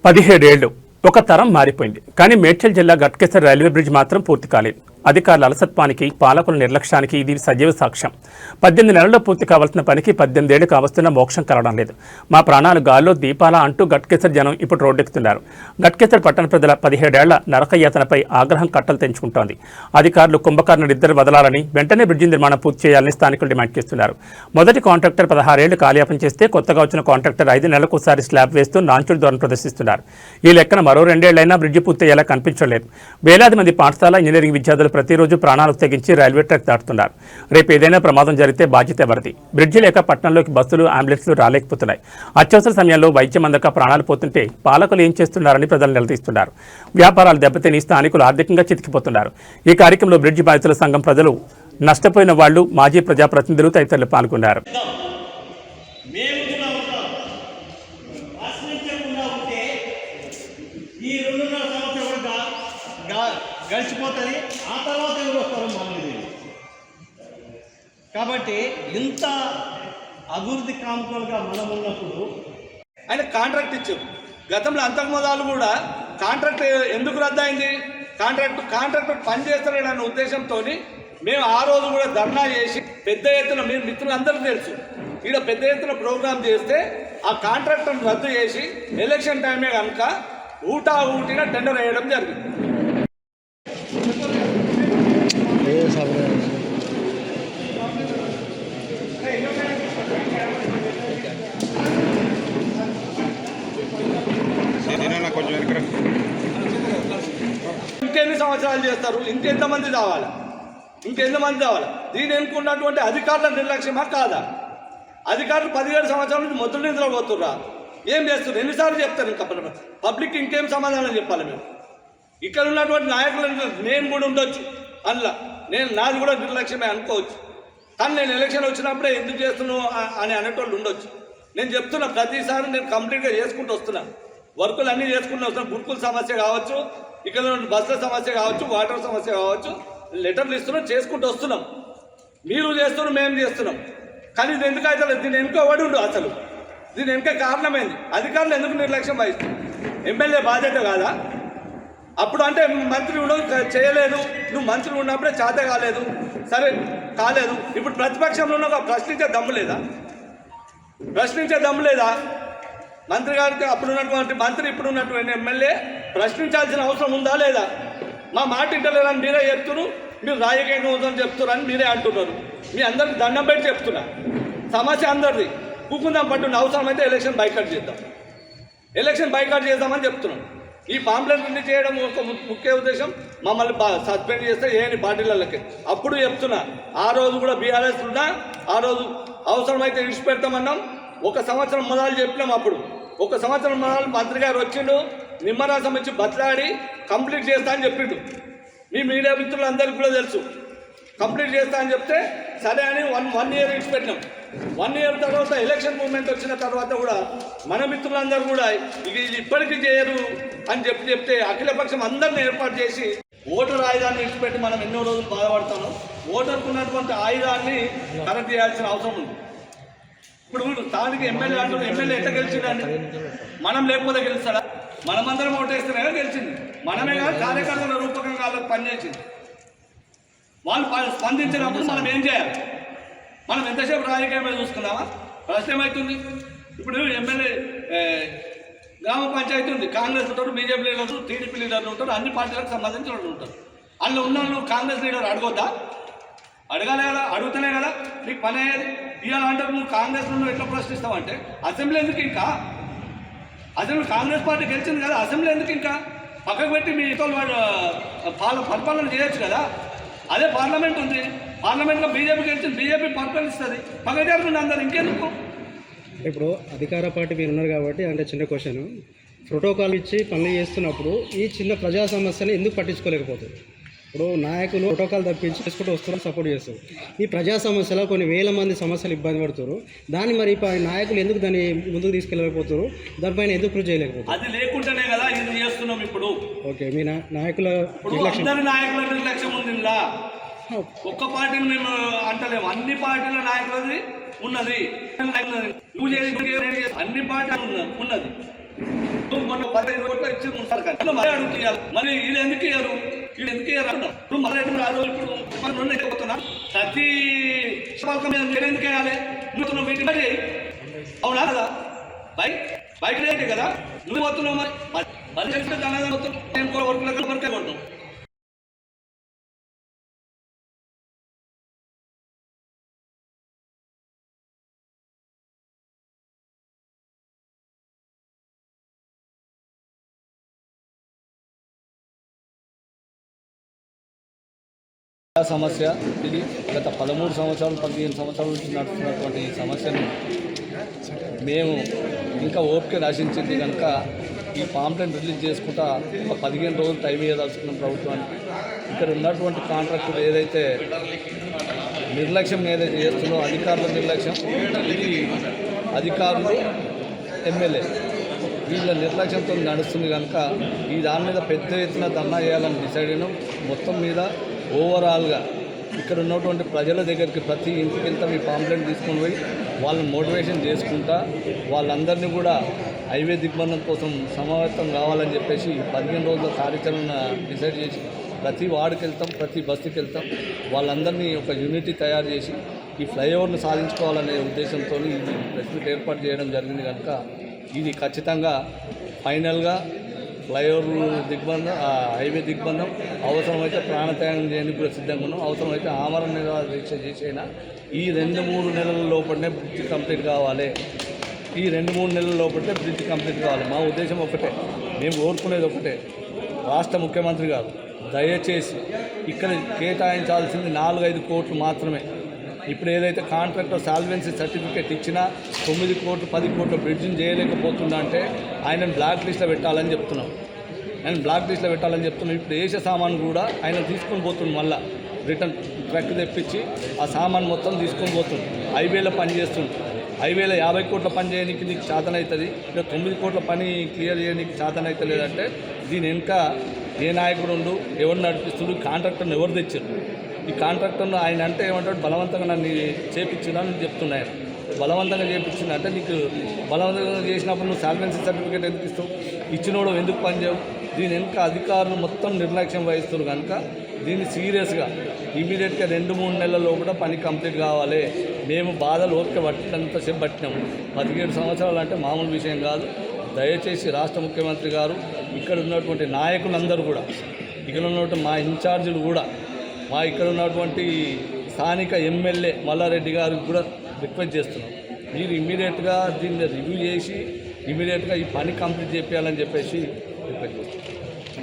17 ఏళ్లు ఒక తరం మారిపోయింది. కానీ మేడ్చల్ జిల్లా గట్కేసర్ రైల్వే బ్రిడ్జ్ మాత్రం పూర్తి కాలేదు. అధికారుల అలసత్వానికి, పాలకుల నిర్లక్ష్యానికి ఇది సజీవ సాక్ష్యం. 18 నెలల్లో పూర్తి కావాల్సిన పనికి 18 ఏళ్లు కావస్తున్న మోక్షం కలగడం లేదు. మా ప్రాణాలు గాల్లో దీపాలా అంటూ గట్కేసర్ జనం ఇప్పుడు రోడ్డెక్కుతున్నారు. గట్కేసర్ పట్టణ ప్రజల 17 ఏళ్ల నరకయాతనపై ఆగ్రహం కట్టలు తెంచుకుంటోంది. అధికారులు కుంభకర్ణుడిద్దరు వదలాలని, వెంటనే బ్రిడ్జి నిర్మాణం పూర్తి చేయాలని స్థానికులు డిమాండ్ చేస్తున్నారు. మొదటి కాంట్రాక్టర్ 16 ఏళ్లు కాలయాపన చేస్తే కొత్తగా వచ్చిన కాంట్రాక్టర్ 5 నెలలకోసారి స్లాబ్ వేస్తూ నాంచుడు ధోరణి ప్రదర్శిస్తున్నారు. ఈ లెక్కన మరో 2 ఏళ్లైనా బ్రిడ్జి పూర్తయ్యేలా కనిపించలేదు. వేలాది మంది పాఠశాల, ఇంజనీరింగ్ విద్యార్థులు ప్రతిరోజు ప్రాణాలకు తెగించి రైల్వే ట్రాక్ దాటుతున్నారు. రేపు ఏదైనా ప్రమాదం జరిగితే బాధ్యత ఎవరిది? బ్రిడ్జి లేక పట్టణంలోకి బస్సులు, అంబులెన్స్లు రాలేకపోతున్నాయి. అత్యవసర సమయంలో వైద్యం అందక ప్రాణాలు పోతుంటే పాలకులు ఏం చేస్తున్నారని ప్రజలు నిలదీస్తున్నారు. వ్యాపారాలు దెబ్బతిని స్థానికులు ఆర్థికంగా చితికిపోతున్నారు. ఈ కార్యక్రమంలో బ్రిడ్జి బాధితుల సంఘం ప్రజలు, నష్టపోయిన వాళ్లు, మాజీ ప్రజాప్రతినిధులు తదితరులు పాల్గొన్నారు. గడిచిపోతుంది. ఆ తర్వాత ఎవరు వస్తారు మామూలు. కాబట్టి ఇంత అభివృద్ధి కాముకలుగా మనం ఉన్నప్పుడు ఆయన కాంట్రాక్ట్ ఇచ్చారు. గతంలో అంతకుముందాలు కూడా కాంట్రాక్ట్ ఎందుకు రద్దయింది? కాంట్రాక్టర్ పని చేస్తారనే ఉద్దేశంతో మేము ఆ రోజు కూడా ధర్నా చేసి పెద్ద ఎత్తున, మీరు మిత్రులందరికీ తెలుసు, ఇక్కడ పెద్ద ఎత్తున ప్రోగ్రాం చేస్తే ఆ కాంట్రాక్టర్ను రద్దు చేసి ఎలక్షన్ టైమే కనుక ఊటిన టెండర్ వేయడం జరిగింది. ఇంకెన్ని సంవత్సరాలు చేస్తారు? ఇంకెంతమంది కావాలి? దీని ఎన్నుకున్నటువంటి అధికారుల నిర్లక్ష్యమా కాదా? అధికారులు 17 సంవత్సరాల నుంచి మొదలు నిధులు పోతుర్రా? ఏం చేస్తున్నారు? ఎన్నిసార్లు చెప్తారు? ఇంకా పబ్లిక్ ఇంకేం సమాధానం చెప్పాలి? మేము ఇక్కడ ఉన్నటువంటి నాయకులు, నేను కూడా ఉండొచ్చు అందులో, నాది కూడా నిర్లక్ష్యమే అనుకోవచ్చు. కానీ నేను ఎలక్షన్ వచ్చినప్పుడే ఎందుకు చేస్తున్నావు అని అనేటోళ్ళు ఉండొచ్చు. నేను చెప్తున్నా, ప్రతిసారి నేను కంప్లీట్గా చేసుకుంటూ వస్తున్నాను, వర్కులు అన్నీ చేసుకుంటూ వస్తున్నాను. గుర్కుల సమస్య కావచ్చు, ఇక్కడ బస్సుల సమస్య కావచ్చు, వాటర్ సమస్య కావచ్చు, లెటర్లు ఇస్తున్నాం, చేసుకుంటూ వస్తున్నాం. మీరు చేస్తున్నారు, మేము చేస్తున్నాం. కానీ ఇది ఎందుకు అయితే దీని వెనుక ఎవడు ఉండు? అసలు దీని వెనుక కారణమైంది అధికారులు ఎందుకు నిర్లక్ష్యం వహిస్తుంది? ఎమ్మెల్యే బాధ్యత కాదా? అప్పుడు అంటే మంత్రి చేయలేదు, నువ్వు మంత్రి ఉన్నప్పుడే చేత కాలేదు, సరే కాలేదు. ఇప్పుడు ప్రతిపక్షంలో ఉన్న ప్రశ్నించే దమ్ము లేదా? మంత్రి గారికి అప్పుడు ఉన్నటువంటి మంత్రి, ఇప్పుడు ఉన్నటువంటి ఎమ్మెల్యే ప్రశ్నించాల్సిన అవసరం ఉందా లేదా? మా మాట ఇంటలేరని మీరే చెప్తున్నారు, మీరు రాజకీయంగా ఉందని చెప్తున్నారని మీరే అంటున్నారు. మీ అందరికి దండం పెట్టి చెప్తున్నా, సమస్య అందరిది. కూకుందాం పట్టుండి, అవసరమైతే ఎలక్షన్ బైకాట్ చేద్దామని చెప్తున్నాం. ఈ పాంప్లెట్ని చేయడం ఒక ముఖ్య ఉద్దేశం, మమ్మల్ని సస్పెండ్ చేస్తే ఏని పార్టీలకి. అప్పుడు చెప్తున్నా, ఆ రోజు కూడా బీఆర్ఎస్ ఉన్నా, ఆ రోజు అవసరమైతే విడిచిపెడతామన్నాం. 1 సంవత్సరం మొదలు చెప్పినాం. అప్పుడు 1 సంవత్సరం మొదలు మంత్రి గారు వచ్చిండు, నిమ్మరసం ఇచ్చి బతలాడి కంప్లీట్ చేస్తా అని చెప్పిండు. మీ మీడియా మిత్రులందరికీ కూడా తెలుసు, కంప్లీట్ చేస్తా అని చెప్తే సరే అని వన్ ఇయర్ విడిచిపెట్టినాం. 1 ఇయర్ తర్వాత ఎలక్షన్ మూమెంట్ వచ్చిన తర్వాత కూడా మన మిత్రులందరూ కూడా ఇది ఇప్పటికీ చేయరు అని చెప్తే అఖిలపక్షం అందరిని ఏర్పాటు చేసి ఓటర్ ఆయుధాన్ని విడిచిపెట్టి మనం ఎన్నో రోజులు బాధపడతాము. ఓటర్కు ఉన్నటువంటి ఆయుధాన్ని కరెక్ట్ చేయాల్సిన అవసరం ఉంది. ఇప్పుడు స్థానిక ఎమ్మెల్యే అంటున్నారు, ఎమ్మెల్యే ఎట్లా గెలిచిందండి? మనం లేకపోతే గెలుస్తాడా? మనమందరం ఓటేస్తేనే గెలిచింది. మనమే కాదు, కార్యకర్తల రూపకంగా వాళ్ళకి పనిచేసింది. వాళ్ళు స్పందించినప్పుడు మనం ఏం చేయాలి? మనం ఎంతసేపు రాజకీయమే చూసుకున్నామా? ప్రశ్న ఏమవుతుంది? ఇప్పుడు ఎమ్మెల్యే గ్రామ పంచాయతీ ఉంది, కాంగ్రెస్ ఉంటారు, బీజేపీ లీడర్లు, టీడీపీ లీడర్లు ఉంటారు, అన్ని పార్టీలకు సంబంధించిన వాళ్ళు ఉంటారు. అందులో ఉన్న కాంగ్రెస్ లీడర్ అడగొద్దా? అడగాలి కదా, అడుగుతూనే కదా నీకు పని అయ్యేది. ఇవ్వాలంటారు, నువ్వు కాంగ్రెస్ నుండి ఎట్లా ప్రశ్నిస్తావంటే అసెంబ్లీ ఎందుకు? ఇంకా అసెంబ్లీ కాంగ్రెస్ పార్టీ గెలిచింది కదా, అసెంబ్లీ ఎందుకు? ఇంకా పక్కకు పెట్టి మీ ఇతరులు పరిపాలన చేయొచ్చు కదా. అదే పార్లమెంట్ ఉంది, పార్లమెంట్లో బీజేపీ గెలిచింది, బీజేపీ పరిపాలిస్తుంది, పక్క జరుగుతుంది అందరు, ఇంకెందుకు? ఇప్పుడు అధికార పార్టీ మీరు ఉన్నారు కాబట్టి, అంటే చిన్న క్వశ్చన్, ప్రోటోకాల్ ఇచ్చి పనులు చేస్తున్నప్పుడు ఈ చిన్న ప్రజా సమస్యని ఎందుకు పట్టించుకోలేకపోతుంది? ఇప్పుడు నాయకులు ప్రోటోకాల్ తప్పించి చేసుకుంటూ వస్తున్నారు, సపోర్ట్ చేస్తారు. ఈ ప్రజా సమస్యలో కొన్ని వేల మంది సమస్యలు ఇబ్బంది పడుతున్నారు. దాన్ని మరి నాయకులు ఎందుకు దాన్ని ముందుకు తీసుకెళ్ళకపోతారు? దానిపైన ఎందుకు కృషి చేయలేకపోతారు? అది లేకుండానే కదా ఇది చేస్తున్నాం ఇప్పుడు. ఓకే, మీ నాయకుల నిర్లక్ష్యం ఉంది. ఇలా ఒక్క పార్టీని మేము అంటలేము, అన్ని పార్టీల నాయకులది ఉన్నది, అన్ని పార్టీలు ఉన్నది. నువ్వు మొన్న 15 కోట్లు ఇచ్చి ఉంటారు కానీ మళ్ళీ అడుగు ఇవ్వాలి. మరి వీళ్ళు ఎందుకు ఇయ్యారు అంటాం. ఇప్పుడు మళ్ళీ ఆ రోజు ఇప్పుడు మనం ఎక్కబోతున్నా ప్రతి పథకం మీద మీరు ఎందుకు వేయాలి? నువ్వు మీటింగ్ మరి అవునా కదా? బైక్ రేటే కదా నువ్వు పోతున్నావు. మరి తెలిస్తే దాని మొత్తం నేను కూడా వర్క్ కొంటాం. సమస్య ఇది గత 13 సంవత్సరాలు 15 సంవత్సరాల నుంచి నడుస్తున్నటువంటి ఈ సమస్యను మేము ఇంకా ఓపిక నశించింది కనుక ఈ పాంప్లెట్ రిలీజ్ చేసుకుంటా ఒక 15 రోజులు టైం ఇవ్వదలుచుకున్న ప్రభుత్వానికి. ఇక్కడ ఉన్నటువంటి కాంట్రాక్టులు ఏదైతే నిర్లక్ష్యం ఏదైతే చేస్తుందో అధికారుల నిర్లక్ష్యం, ఇది అధికారులు ఎమ్మెల్యే వీళ్ళ నిర్లక్ష్యంతో నడుస్తుంది కనుక ఈ దాని మీద పెద్ద ఎత్తున ధర్నా చేయాలని డిసైడ్ అయినాం. మొత్తం మీద ఓవరాల్గా ఇక్కడ ఉన్నటువంటి ప్రజల దగ్గరికి ప్రతి ఇంటికి వెళ్తాం ఈ పాంప్లెట్ తీసుకొని పోయి వాళ్ళని మోటివేషన్ చేసుకుంటా వాళ్ళందరినీ కూడా హైవే దిగ్బంధం కోసం సమావేశం కావాలని చెప్పేసి 15 రోజుల కార్యాచరణ డిసైడ్ చేసి ప్రతి వార్డుకి వెళ్తాం, ప్రతి బస్సుకి వెళ్తాం. వాళ్ళందరినీ ఒక యూనిటీ తయారు చేసి ఈ ఫ్లైఓవర్ను సాధించుకోవాలనే ఉద్దేశంతో ఈ ప్రెస్ మీట్ ఏర్పాటు చేయడం జరిగింది కనుక ఇది ఖచ్చితంగా ఫైనల్గా ఫ్లైఓవర్ దిగ్బంధం, హైవే దిగ్బంధం, అవసరమైతే ప్రాణత్యాగం చేయడానికి కూడా సిద్ధంగా ఉన్నాం. అవసరమైతే ఆమరణ నిరాహార దీక్ష చేసైనా ఈ 2-3 నెలల లోపలనే బ్రిడ్జ్ కంప్లీట్ కావాలి. ఈ 2-3 నెలల లోపలనే బ్రిడ్జ్ కంప్లీట్ కావాలి. మా ఉద్దేశం ఒకటే, మేము కోరుకునేది ఒకటే, రాష్ట్ర ముఖ్యమంత్రి గారు దయచేసి ఇక్కడ కేటాయించాల్సింది 4-5 కోట్లు మాత్రమే. ఇప్పుడు ఏదైతే కాంట్రాక్టర్ సాల్వెన్సీ సర్టిఫికేట్ ఇచ్చినా 9 కోట్లు 10 కోట్ల బ్రిడ్జిని చేయలేకపోతున్నా అంటే ఆయనను బ్లాక్ లిస్ట్లో పెట్టాలని చెప్తున్నాం. ఇప్పుడు వేసే సామాను కూడా ఆయన తీసుకొని పోతుంది, మళ్ళీ రిటర్న్ ట్రక్ తెప్పించి ఆ సామాన్ మొత్తం తీసుకొని పోతుంది. హైవేలో పని చేస్తుంది. హైవేలో 50 కోట్ల పని చేయడానికి నీకు చేతన అవుతుంది, ఇంకా 9 కోట్ల పని క్లియర్ చేయడానికి చేతన అవుతుంది లేదంటే దీని వెనుక ఏ నాయకుడు ఉండు, ఎవరు నడిపిస్తుడు, కాంట్రాక్టర్ని ఎవరు తెచ్చారు? ఈ కాంట్రాక్టర్ను ఆయన అంటే ఏమంటాడు, బలవంతంగా నన్ను చేపించినా అని చెప్తున్నాను. బలవంతంగా చేయించిందంటే నీకు బలవంతంగా చేసినప్పుడు నువ్వు సాల్వెన్సీ సర్టిఫికేట్ ఎందుకు ఇస్తావు? ఇచ్చినోడు ఎందుకు పనిచేయవు? దీని వెనుక అధికారులు మొత్తం నిర్లక్ష్యం వహిస్తారు కనుక దీన్ని సీరియస్గా ఇమీడియట్గా 2-3 నెలల లోపల పని కంప్లీట్ కావాలి. మేము బాధలు ఓపిక పట్టినంతసేపు పట్టినాము. 17 సంవత్సరాలు అంటే మామూలు విషయం కాదు. దయచేసి రాష్ట్ర ముఖ్యమంత్రి గారు, ఇక్కడ ఉన్నటువంటి నాయకులందరూ కూడా, ఇక్కడ ఉన్నటువంటి మా ఇన్ఛార్జీలు కూడా, మా ఇక్కడ ఉన్నటువంటి స్థానిక ఎమ్మెల్యే మల్లారెడ్డి గారికి కూడా రిక్వెస్ట్ చేస్తున్నాం. మీరు ఇమీడియట్గా దీన్ని రివ్యూ చేసి ఇమీడియట్గా ఈ పని కంప్లీట్ చేయాలని చెప్పేసి రిక్వెస్ట్ చేస్తున్నాం.